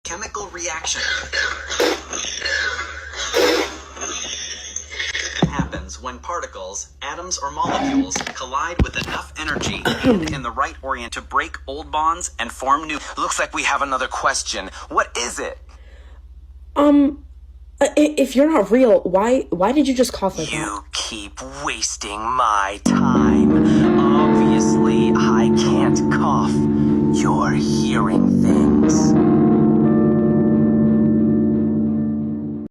chemical reaction happens when particles, atoms, or molecules collide with enough energy and in the right orient to break old bonds and form new. Looks like we have another question. What is it? If you're not real, why did you just cough like that? You keep wasting my time.